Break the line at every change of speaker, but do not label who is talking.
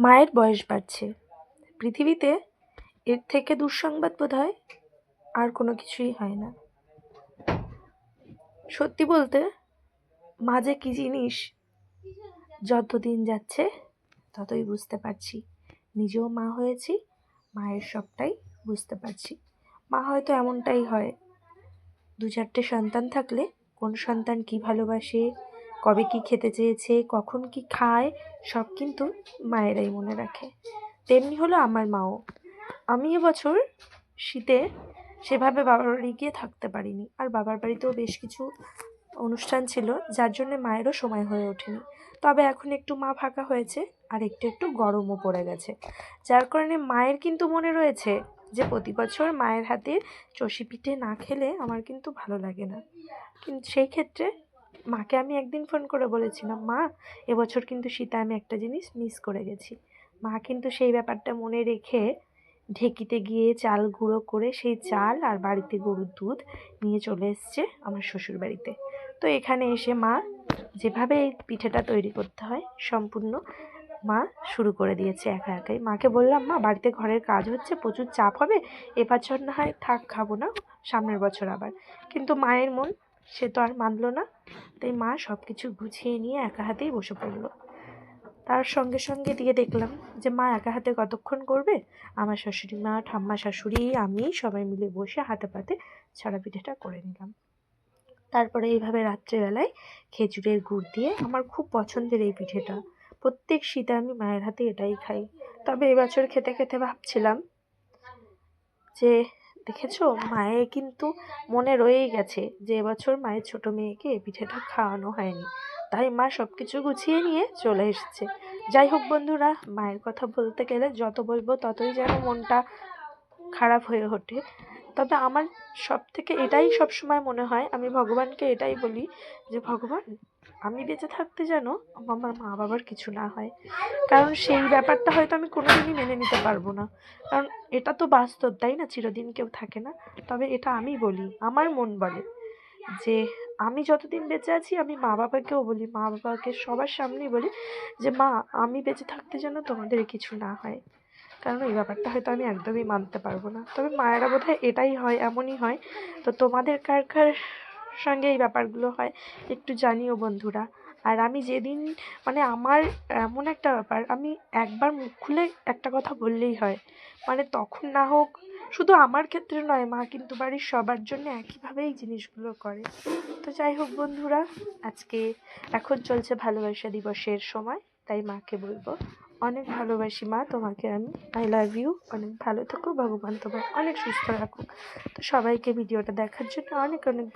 মায়ের বয়স বাড়ছে। পৃথিবীতে এর থেকে দুঃসংবাদ বোধহয় আর কোনো কিছুই হয় না। সত্যি বলতে মা যে কী জিনিস যত দিন যাচ্ছে ততই বুঝতে পারছি। নিজেও মা হয়েছি, মায়ের সবটাই বুঝতে পারছি। মা হয়তো এমনটাই হয়, 2-4টে সন্তান থাকলে কোন সন্তান কী ভালোবাসে, কবে কী খেতে চেয়েছে, কখন কী খায়, সব কিন্তু মায়েরাই মনে রাখে। তেমনি হলো আমার মাও। আমি এবছর শীতে সেভাবে বাবার বাড়ি গিয়ে থাকতে পারিনি, আর বাবার বাড়িতেও বেশ কিছু অনুষ্ঠান ছিল, যার জন্য মায়েরও সময় হয়ে ওঠেনি। তবে এখন একটু মা ফাঁকা হয়েছে, আর একটু একটু গরমও পড়ে গেছে, যার কারণে মায়ের কিন্তু মনে রয়েছে যে প্রতি বছর মায়ের হাতের চষি পিঠে না খেলে আমার কিন্তু ভালো লাগে না। কিন্তু সেই ক্ষেত্রে মাকে আমি একদিন ফোন করে বলেছিলাম, মা এবছর কিন্তু শীতে আমি একটা জিনিস মিস করে গেছি। মা কিন্তু সেই ব্যাপারটা মনে রেখে ঢেকিতে গিয়ে চাল গুঁড়ো করে সেই চাল আর বাড়িতে গরুর দুধ নিয়ে চলে এসছে আমার শ্বশুর বাড়িতে। তো এখানে এসে মা যেভাবে এই পিঠেটা তৈরি করতে হয় সম্পূর্ণ মা শুরু করে দিয়েছে একা একাই। মাকে বললাম, মা বাড়িতে ঘরের কাজ হচ্ছে, প্রচুর চাপ হবে, এবছর না হয় থাক, খাবো না, সামনের বছর আবার। কিন্তু মায়ের মন, সে তো আর মানলো না। তাই মা সব কিছু গুছিয়ে নিয়ে একা হাতেই বসে পড়লো। তার সঙ্গে সঙ্গে দিয়ে দেখলাম যে মা একা হাতে কতক্ষণ করবে। আমার শাশুড়ি মা, ঠাম্মা শাশুড়ি, আমি সবাই মিলে বসে হাতে পাতে ছাড়া পিঠেটা করে নিলাম। তারপরে এইভাবে রাত্রেবেলায় খেজুরের গুড় দিয়ে, আমার খুব পছন্দের এই পিঠেটা, প্রত্যেক শীতে আমি মায়ের হাতে এটাই খাই। তবে এবছর খেতে খেতে ভাবছিলাম যে দেখেছো, মায়ের কিন্তু মনে রয়েই গেছে যে এবছর মায়ের ছোট মেয়েকে এই পিঠেটা খাওয়ানো হয়নি, তাই মা সব কিছু গুছিয়ে নিয়ে চলে এসেছে। যাই হোক বন্ধুরা, মায়ের কথা বলতে গেলে যত বলবো ততই যেন মনটা খারাপ হয়ে ওঠে। তবে আমার সব থেকে এটাই সবসময় মনে হয়, আমি ভগবানকে এটাই বলি যে ভগবান, আমি বেঁচে থাকতে যেন আমার মা বাবার কিছু না হয়। কারণ সেই ব্যাপারটা হয়তো আমি কোনোদিনই মেনে নিতে পারবো না, কারণ এটা তো বাস্তব, তাই না? চিরদিন কেউ থাকে না। তবে এটা আমি বলি, আমার মন বলে যে আমি যতদিন বেঁচে আছি, আমি মা বাবাকেও বলি, মা বাবাকে সবার সামনেই বলি যে মা, আমি বেঁচে থাকতে যেন তোমাদের কিছু না হয়। কারণ এই ব্যাপারটা হয়তো আমি একদমই মানতে পারবো না। তবে মায়েরা বোধহয় এটাই হয়, এমনই হয়। তো তোমাদের কার কার সঙ্গে এই ব্যাপারগুলো হয় একটু জানিও বন্ধুরা। আর আমি যেদিন, মানে আমার এমন একটা ব্যাপার, আমি একবার মুখ খুলে একটা কথা বললেই হয়, মানে তখন না হোক, শুধু আমার ক্ষেত্রে নয়, মা কিন্তু বাড়ির সবার জন্য একইভাবেই জিনিসগুলো করে। তো যাই হোক বন্ধুরা, আজকে এখন চলছে ভালোবাসা দিবসের সময়, তাই মাকে বলবো অনেক ভালোবাসি মা তোমাকে আমি, আই লাভ ইউ, অনেক ভালো থেকো, ভগবান তোমায় অনেক সুস্থ রাখুক। তো সবাইকে ভিডিওটা দেখার জন্য অনেক অনেক